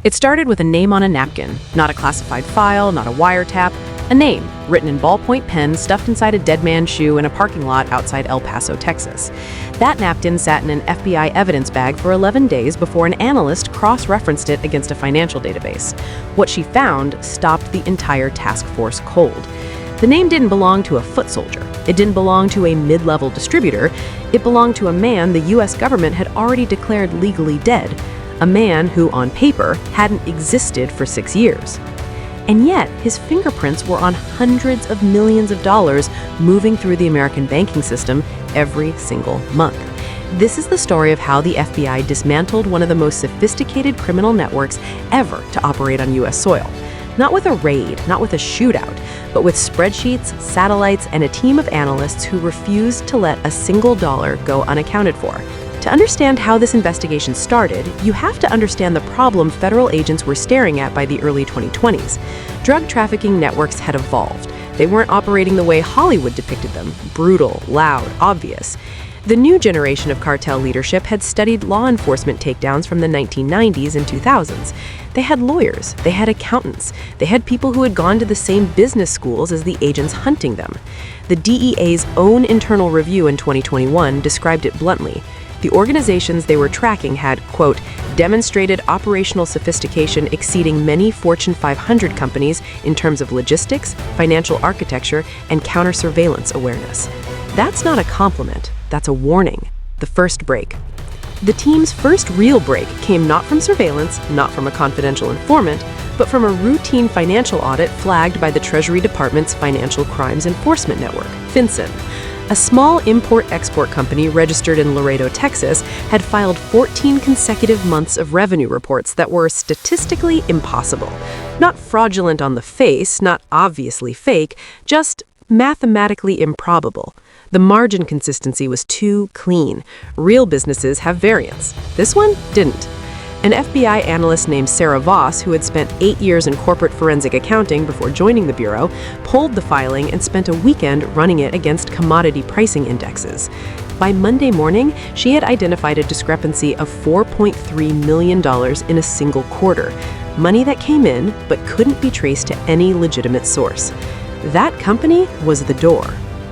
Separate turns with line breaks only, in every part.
It started with a name on a napkin, not a classified file, not a wiretap, a name written in ballpoint pen stuffed inside a dead man's shoe in a parking lot outside El Paso, Texas. That napkin sat in an FBI evidence bag for 11 days before an analyst cross-referenced it against a financial database. What she found stopped the entire task force cold. The name didn't belong to a foot soldier. It didn't belong to a mid-level distributor. It belonged to a man the U.S. government had already declared legally dead. A man who, on paper, hadn't existed for 6 years. And yet, his fingerprints were on hundreds of millions of dollars moving through the American banking system every single month. This is the story of how the FBI dismantled one of the most sophisticated criminal networks ever to operate on U.S. soil. Not with a raid, not with a shootout, but with spreadsheets, satellites, and a team of analysts who refused to let a single dollar go unaccounted for. To understand how this investigation started, you have to understand the problem federal agents were staring at by the early 2020s. Drug trafficking networks had evolved. They weren't operating the way Hollywood depicted them, brutal, loud, obvious. The new generation of cartel leadership had studied law enforcement takedowns from the 1990s and 2000s. They had lawyers, they had accountants, they had people who had gone to the same business schools as the agents hunting them. The DEA's own internal review in 2021 described it bluntly. The organizations they were tracking had, quote, demonstrated operational sophistication exceeding many Fortune 500 companies in terms of logistics, financial architecture, and counter-surveillance awareness. That's not a compliment, that's a warning. The first break. The team's first real break came not from surveillance, not from a confidential informant, but from a routine financial audit flagged by the Treasury Department's Financial Crimes Enforcement Network, FinCEN. A small import-export company registered in Laredo, Texas, had filed 14 consecutive months of revenue reports that were statistically impossible. Not fraudulent on the face, not obviously fake, just mathematically improbable. The margin consistency was too clean. Real businesses have variance. This one didn't. An FBI analyst named Sarah Voss, who had spent 8 years in corporate forensic accounting before joining the Bureau, pulled the filing and spent a weekend running it against commodity pricing indexes. By Monday morning, she had identified a discrepancy of $4.3 million in a single quarter, money that came in but couldn't be traced to any legitimate source. That company was the door.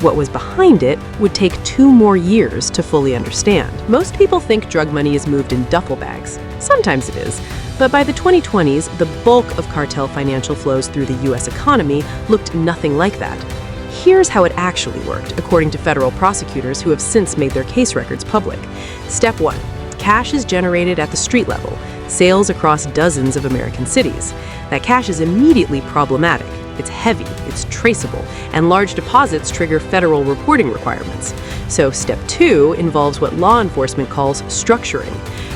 What was behind it would take 2 more years to fully understand. Most people think drug money is moved in duffel bags. Sometimes it is. But by the 2020s, the bulk of cartel financial flows through the U.S. economy looked nothing like that. Here's how it actually worked, according to federal prosecutors who have since made their case records public. Step 1. Cash is generated at the street level, sales across dozens of American cities. That cash is immediately problematic. It's heavy, it's traceable, and large deposits trigger federal reporting requirements. So step 2 involves what law enforcement calls structuring.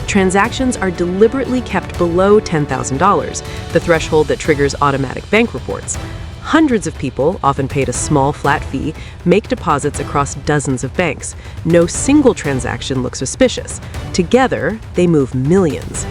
Transactions are deliberately kept below $10,000, the threshold that triggers automatic bank reports. Hundreds of people, often paid a small flat fee, make deposits across dozens of banks. No single transaction looks suspicious. Together, they move millions.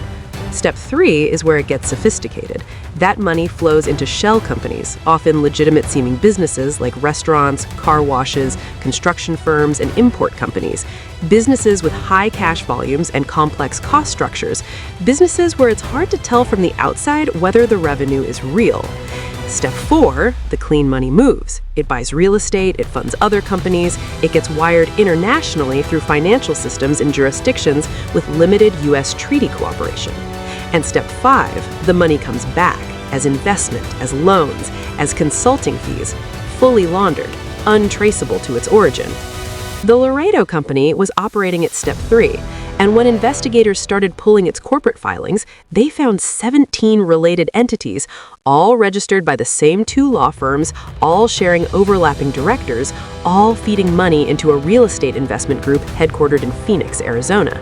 Step 3 is where it gets sophisticated. That money flows into shell companies, often legitimate-seeming businesses like restaurants, car washes, construction firms, and import companies. Businesses with high cash volumes and complex cost structures. Businesses where it's hard to tell from the outside whether the revenue is real. Step 4, the clean money moves. It buys real estate, it funds other companies, it gets wired internationally through financial systems in jurisdictions with limited U.S. treaty cooperation. And step 5, the money comes back as investment, as loans, as consulting fees, fully laundered, untraceable to its origin. The Laredo company was operating at step 3, and when investigators started pulling its corporate filings, they found 17 related entities, all registered by the same 2 law firms, all sharing overlapping directors, all feeding money into a real estate investment group headquartered in Phoenix, Arizona.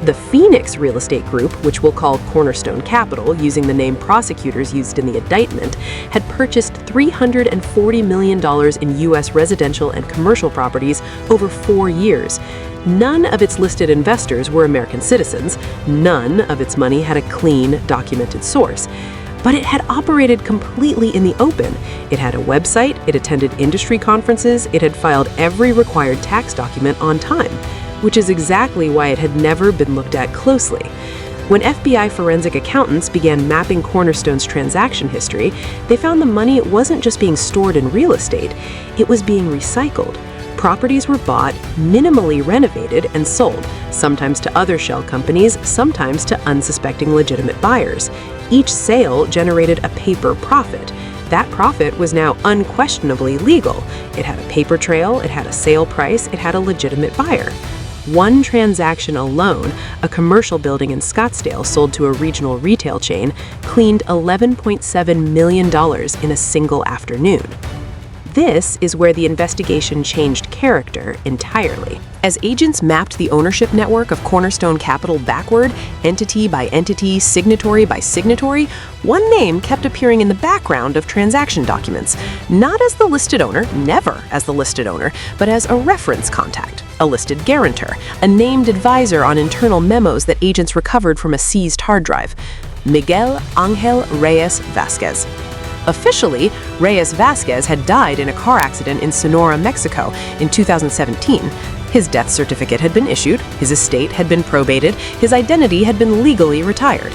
The Phoenix Real Estate Group, which we'll call Cornerstone Capital, using the name prosecutors used in the indictment, had purchased $340 million in U.S. residential and commercial properties over 4 years. None of its listed investors were American citizens. None of its money had a clean, documented source. But it had operated completely in the open. It had a website, it attended industry conferences, it had filed every required tax document on time, which is exactly why it had never been looked at closely. When FBI forensic accountants began mapping Cornerstone's transaction history, they found the money wasn't just being stored in real estate, it was being recycled. Properties were bought, minimally renovated, and sold, sometimes to other shell companies, sometimes to unsuspecting legitimate buyers. Each sale generated a paper profit. That profit was now unquestionably legal. It had a paper trail, it had a sale price, it had a legitimate buyer. One transaction alone, a commercial building in Scottsdale sold to a regional retail chain, cleaned $11.7 million in a single afternoon. This is where the investigation changed character entirely. As agents mapped the ownership network of Cornerstone Capital backward, entity by entity, signatory by signatory, one name kept appearing in the background of transaction documents, not as the listed owner, never as the listed owner, but as a reference contact, a listed guarantor, a named advisor on internal memos that agents recovered from a seized hard drive. Miguel Ángel Reyes Vázquez. Officially, Reyes Vázquez had died in a car accident in Sonora, Mexico in 2017. His death certificate had been issued, his estate had been probated, his identity had been legally retired.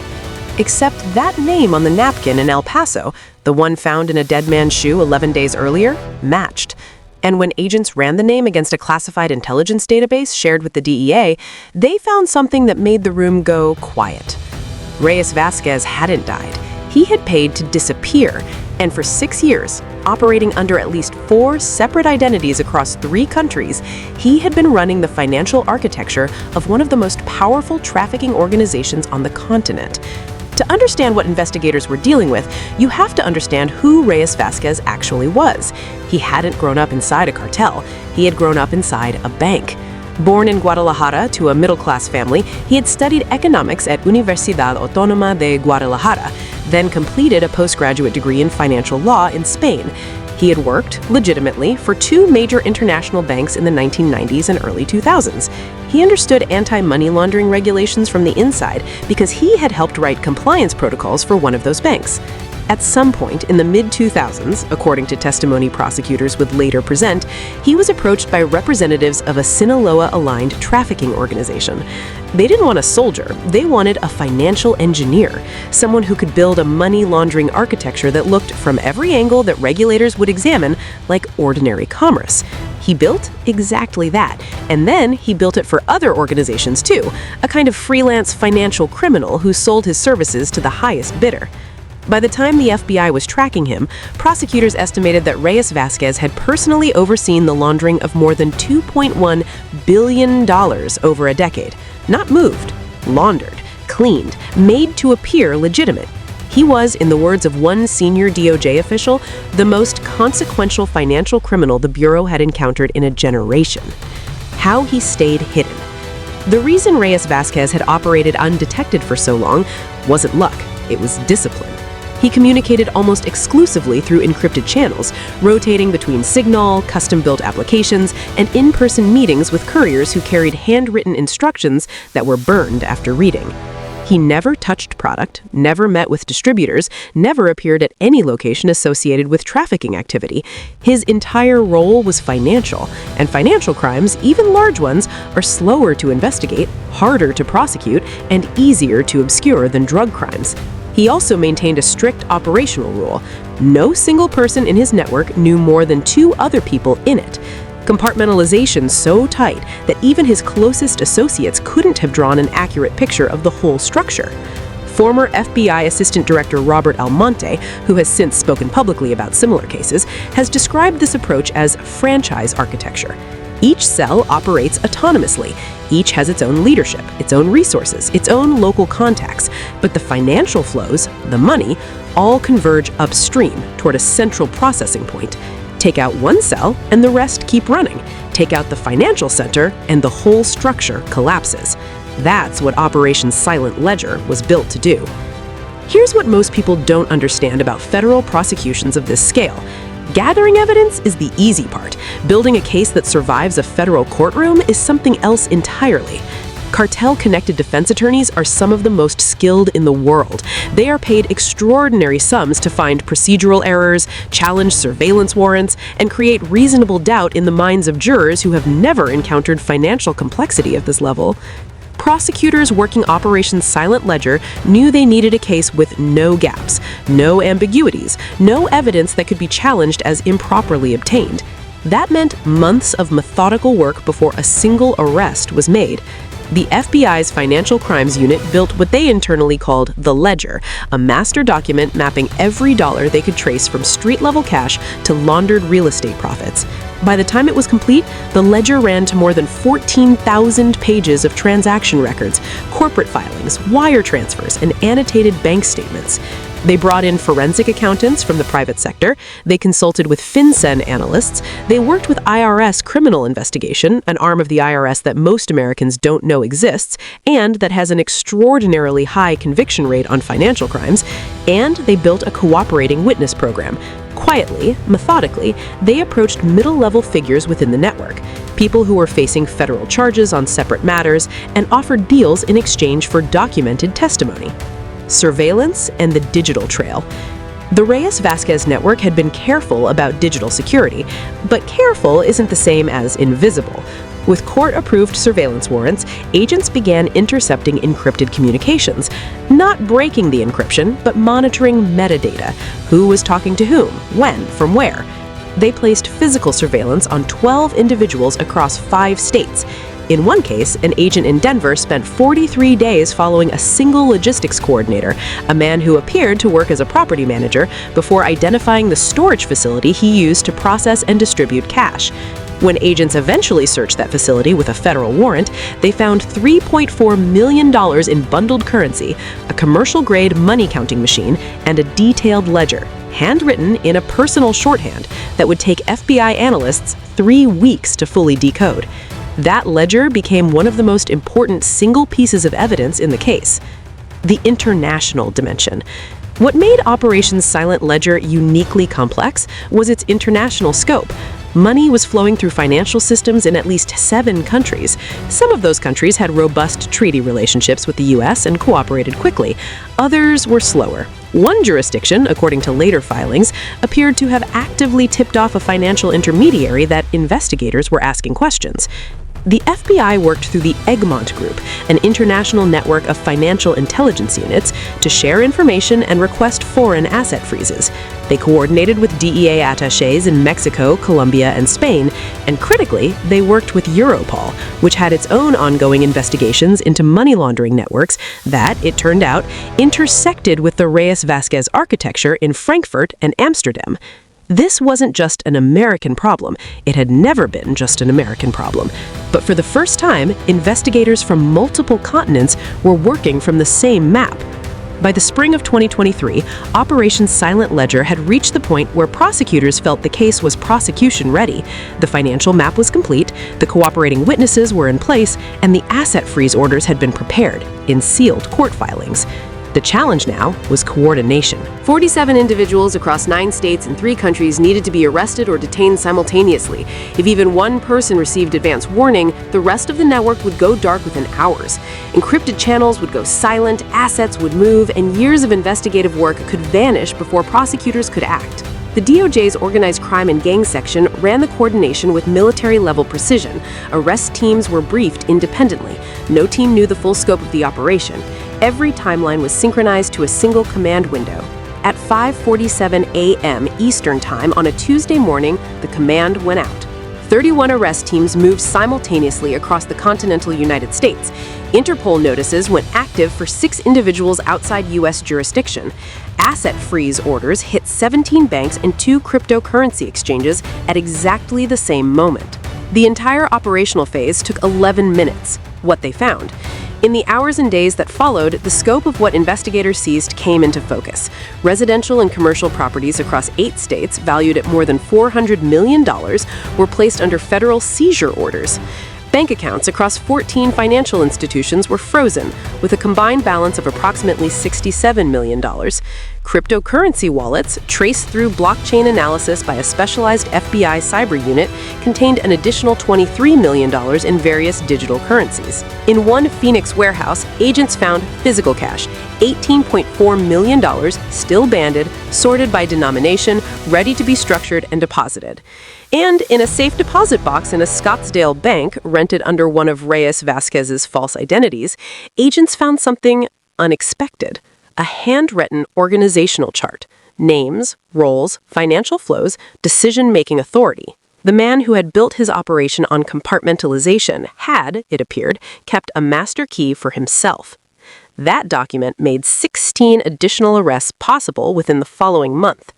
Except that name on the napkin in El Paso, the one found in a dead man's shoe 11 days earlier, matched. And when agents ran the name against a classified intelligence database shared with the DEA, they found something that made the room go quiet. Reyes Vázquez hadn't died. He had paid to disappear, and for 6 years, operating under at least 4 separate identities across 3 countries, he had been running the financial architecture of one of the most powerful trafficking organizations on the continent. To understand what investigators were dealing with, you have to understand who Reyes Vázquez actually was. He hadn't grown up inside a cartel, he had grown up inside a bank. Born in Guadalajara to a middle-class family, he had studied economics at Universidad Autónoma de Guadalajara, then completed a postgraduate degree in financial law in Spain. He had worked, legitimately, for 2 major international banks in the 1990s and early 2000s. He understood anti-money laundering regulations from the inside because he had helped write compliance protocols for one of those banks. At some point in the mid-2000s, according to testimony prosecutors would later present, he was approached by representatives of a Sinaloa-aligned trafficking organization. They didn't want a soldier, they wanted a financial engineer, someone who could build a money laundering architecture that looked, from every angle that regulators would examine, like ordinary commerce. He built exactly that, and then he built it for other organizations too, a kind of freelance financial criminal who sold his services to the highest bidder. By the time the FBI was tracking him, prosecutors estimated that Reyes Vázquez had personally overseen the laundering of more than $2.1 billion over a decade. Not moved, laundered, cleaned, made to appear legitimate. He was, in the words of one senior DOJ official, the most consequential financial criminal the Bureau had encountered in a generation. How he stayed hidden. The reason Reyes Vázquez had operated undetected for so long wasn't luck, it was discipline. He communicated almost exclusively through encrypted channels, rotating between Signal, custom-built applications, and in-person meetings with couriers who carried handwritten instructions that were burned after reading. He never touched product, never met with distributors, never appeared at any location associated with trafficking activity. His entire role was financial, and financial crimes, even large ones, are slower to investigate, harder to prosecute, and easier to obscure than drug crimes. He also maintained a strict operational rule. No single person in his network knew more than 2 other people in it. Compartmentalization so tight that even his closest associates couldn't have drawn an accurate picture of the whole structure. Former FBI Assistant Director Robert Almonte, who has since spoken publicly about similar cases, has described this approach as franchise architecture. Each cell operates autonomously. Each has its own leadership, its own resources, its own local contacts, but the financial flows, the money, all converge upstream toward a central processing point. Take out one cell and the rest keep running. Take out the financial center and the whole structure collapses. That's what Operation Silent Ledger was built to do. Here's what most people don't understand about federal prosecutions of this scale. Gathering evidence is the easy part. Building a case that survives a federal courtroom is something else entirely. Cartel-connected defense attorneys are some of the most skilled in the world. They are paid extraordinary sums to find procedural errors, challenge surveillance warrants, and create reasonable doubt in the minds of jurors who have never encountered financial complexity at this level. Prosecutors working Operation Silent Ledger knew they needed a case with no gaps, no ambiguities, no evidence that could be challenged as improperly obtained. That meant months of methodical work before a single arrest was made. The FBI's Financial Crimes Unit built what they internally called the Ledger, a master document mapping every dollar they could trace from street-level cash to laundered real estate profits. By the time it was complete, the ledger ran to more than 14,000 pages of transaction records, corporate filings, wire transfers, and annotated bank statements. They brought in forensic accountants from the private sector, they consulted with FinCEN analysts, they worked with IRS criminal investigation, an arm of the IRS that most Americans don't know exists, and that has an extraordinarily high conviction rate on financial crimes, and they built a cooperating witness program. Quietly, methodically, they approached middle-level figures within the network, people who were facing federal charges on separate matters, and offered deals in exchange for documented testimony. Surveillance and the digital trail. The Reyes-Vazquez network had been careful about digital security, but careful isn't the same as invisible. With court-approved surveillance warrants, agents began intercepting encrypted communications, not breaking the encryption, but monitoring metadata, who was talking to whom, when, from where. They placed physical surveillance on 12 individuals across 5 states. In one case, an agent in Denver spent 43 days following a single logistics coordinator, a man who appeared to work as a property manager, before identifying the storage facility he used to process and distribute cash. When agents eventually searched that facility with a federal warrant, they found $3.4 million in bundled currency, a commercial-grade money-counting machine, and a detailed ledger, handwritten in a personal shorthand that would take FBI analysts 3 weeks to fully decode. That ledger became one of the most important single pieces of evidence in the case. The international dimension. What made Operation Silent Ledger uniquely complex was its international scope. Money was flowing through financial systems in at least 7 countries. Some of those countries had robust treaty relationships with the U.S. and cooperated quickly. Others were slower. One jurisdiction, according to later filings, appeared to have actively tipped off a financial intermediary that investigators were asking questions. The FBI worked through the Egmont Group, an international network of financial intelligence units, to share information and request foreign asset freezes. They coordinated with DEA attachés in Mexico, Colombia, and Spain, and critically, they worked with Europol, which had its own ongoing investigations into money laundering networks that, it turned out, intersected with the Reyes-Vazquez architecture in Frankfurt and Amsterdam. This wasn't just an American problem. It had never been just an American problem. But for the first time, investigators from multiple continents were working from the same map. By the spring of 2023, Operation Silent Ledger had reached the point where prosecutors felt the case was prosecution ready. The financial map was complete, the cooperating witnesses were in place, and the asset freeze orders had been prepared in sealed court filings. The challenge now was coordination. 47 individuals across 9 states and 3 countries needed to be arrested or detained simultaneously. If even one person received advance warning, the rest of the network would go dark within hours. Encrypted channels would go silent, assets would move, and years of investigative work could vanish before prosecutors could act. The DOJ's Organized Crime and Gang section ran the coordination with military-level precision. Arrest teams were briefed independently. No team knew the full scope of the operation. Every timeline was synchronized to a single command window. At 5:47 a.m. Eastern Time on a Tuesday morning, the command went out. 31 arrest teams moved simultaneously across the continental United States. Interpol notices went active for 6 individuals outside U.S. jurisdiction. Asset freeze orders hit 17 banks and 2 cryptocurrency exchanges at exactly the same moment. The entire operational phase took 11 minutes. What they found. In the hours and days that followed, the scope of what investigators seized came into focus. Residential and commercial properties across 8 states, valued at more than $400 million, were placed under federal seizure orders. Bank accounts across 14 financial institutions were frozen, with a combined balance of approximately $67 million. Cryptocurrency wallets, traced through blockchain analysis by a specialized FBI cyber unit, contained an additional $23 million in various digital currencies. In one Phoenix warehouse, agents found physical cash, $18.4 million, still banded, sorted by denomination, ready to be structured and deposited. And in a safe deposit box in a Scottsdale bank rented under one of Reyes Vasquez's false identities, agents found something unexpected: a handwritten organizational chart. Names, roles, financial flows, decision-making authority. The man who had built his operation on compartmentalization had, it appeared, kept a master key for himself. That document made 16 additional arrests possible within the following month.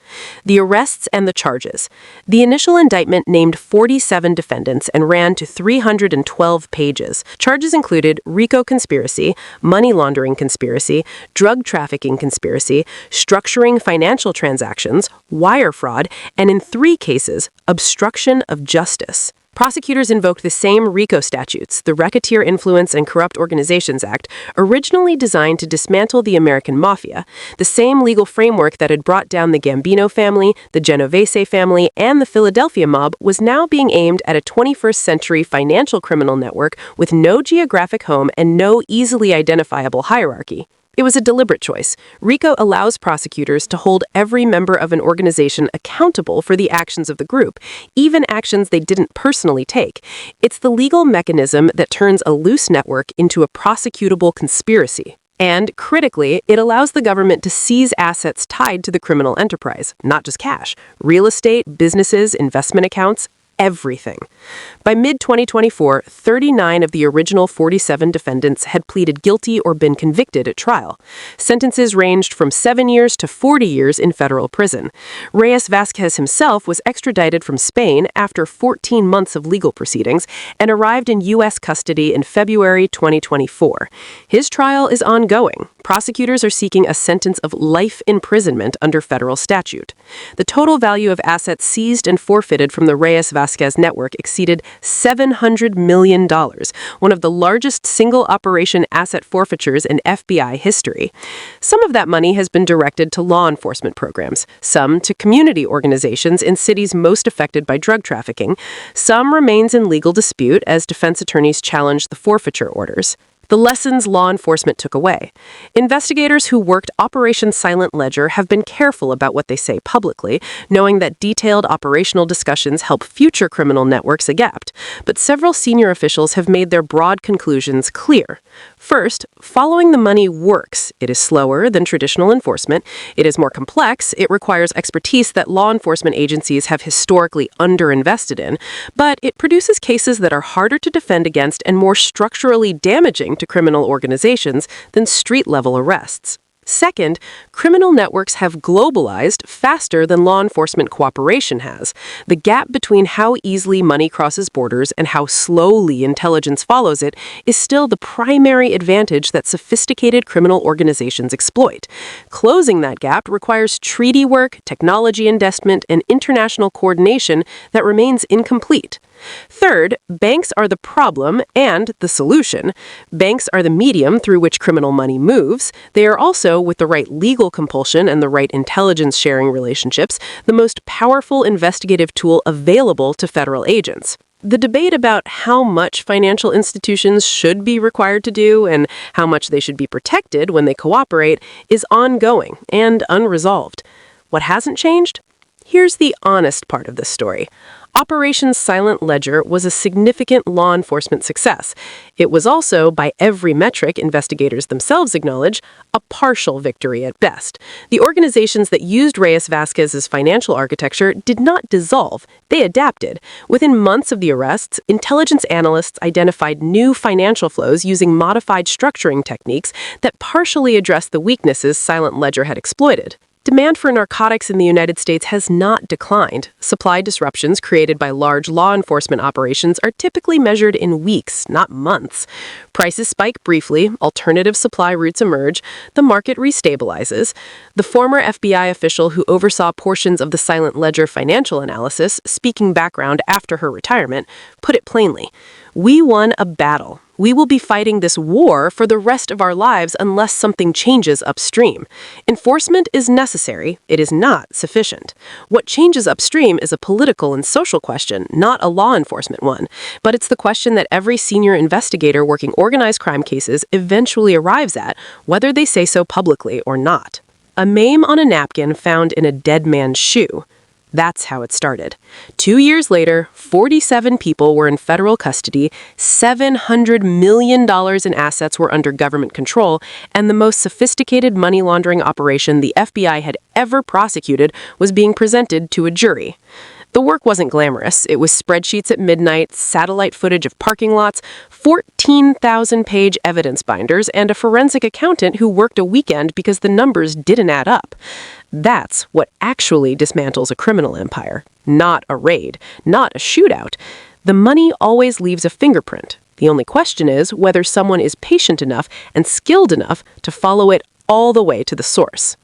The arrests and the charges. The initial indictment named 47 defendants and ran to 312 pages. Charges included RICO conspiracy, money laundering conspiracy, drug trafficking conspiracy, structuring financial transactions, wire fraud, and in 3 cases, obstruction of justice. Prosecutors invoked the same RICO statutes, the Racketeer Influence and Corrupt Organizations Act, originally designed to dismantle the American mafia, the same legal framework that had brought down the Gambino family, the Genovese family, and the Philadelphia mob was now being aimed at a 21st century financial criminal network with no geographic home and no easily identifiable hierarchy. It was a deliberate choice. RICO allows prosecutors to hold every member of an organization accountable for the actions of the group, even actions they didn't personally take. It's the legal mechanism that turns a loose network into a prosecutable conspiracy. And, critically, it allows the government to seize assets tied to the criminal enterprise, not just cash. Real estate, businesses, investment accounts, everything. By mid-2024, 39 of the original 47 defendants had pleaded guilty or been convicted at trial. Sentences ranged from 7 years to 40 years in federal prison. Reyes Vasquez himself was extradited from Spain after 14 months of legal proceedings and arrived in U.S. custody in February 2024. His trial is ongoing. Prosecutors are seeking a sentence of life imprisonment under federal statute. The total value of assets seized and forfeited from the Reyes Vasquez network exceeded $700 million, one of the largest single-operation asset forfeitures in FBI history. Some of that money has been directed to law enforcement programs, some to community organizations in cities most affected by drug trafficking. Some remains in legal dispute as defense attorneys challenge the forfeiture orders. The lessons law enforcement took away. Investigators who worked Operation Silent Ledger have been careful about what they say publicly, knowing that detailed operational discussions help future criminal networks adapt. But several senior officials have made their broad conclusions clear. First, following the money works. It is slower than traditional enforcement. It is more complex. It requires expertise that law enforcement agencies have historically underinvested in. But it produces cases that are harder to defend against and more structurally damaging to criminal organizations than street-level arrests. Second, criminal networks have globalized faster than law enforcement cooperation has. The gap between how easily money crosses borders and how slowly intelligence follows it is still the primary advantage that sophisticated criminal organizations exploit. Closing that gap requires treaty work, technology investment, and international coordination that remains incomplete. Third, banks are the problem and the solution. Banks are the medium through which criminal money moves. They are also, with the right legal compulsion and the right intelligence sharing relationships, the most powerful investigative tool available to federal agents. The debate about how much financial institutions should be required to do and how much they should be protected when they cooperate is ongoing and unresolved. What hasn't changed? Here's the honest part of this story. Operation Silent Ledger was a significant law enforcement success. It was also, by every metric investigators themselves acknowledge, a partial victory at best. The organizations that used Reyes Vasquez's financial architecture did not dissolve. They adapted. Within months of the arrests, intelligence analysts identified new financial flows using modified structuring techniques that partially addressed the weaknesses Silent Ledger had exploited. Demand for narcotics in the United States has not declined. Supply disruptions created by large law enforcement operations are typically measured in weeks, not months. Prices spike briefly, alternative supply routes emerge, the market restabilizes. The former FBI official who oversaw portions of the Silent Ledger financial analysis, speaking background after her retirement, put it plainly: "We won a battle. We will be fighting this war for the rest of our lives unless something changes upstream. Enforcement is necessary. It is not sufficient. What changes upstream is a political and social question, not a law enforcement one. But it's the question that every senior investigator working organized crime cases eventually arrives at, whether they say so publicly or not. A meme on a napkin found in a dead man's shoe. That's how it started. 2 years later, 47 people were in federal custody, $700 million in assets were under government control, and the most sophisticated money laundering operation the FBI had ever prosecuted was being presented to a jury. The work wasn't glamorous. It was spreadsheets at midnight, satellite footage of parking lots, 14,000-page evidence binders, and a forensic accountant who worked a weekend because the numbers didn't add up. That's what actually dismantles a criminal empire. Not a raid, not a shootout. The money always leaves a fingerprint. The only question is whether someone is patient enough and skilled enough to follow it all the way to the source.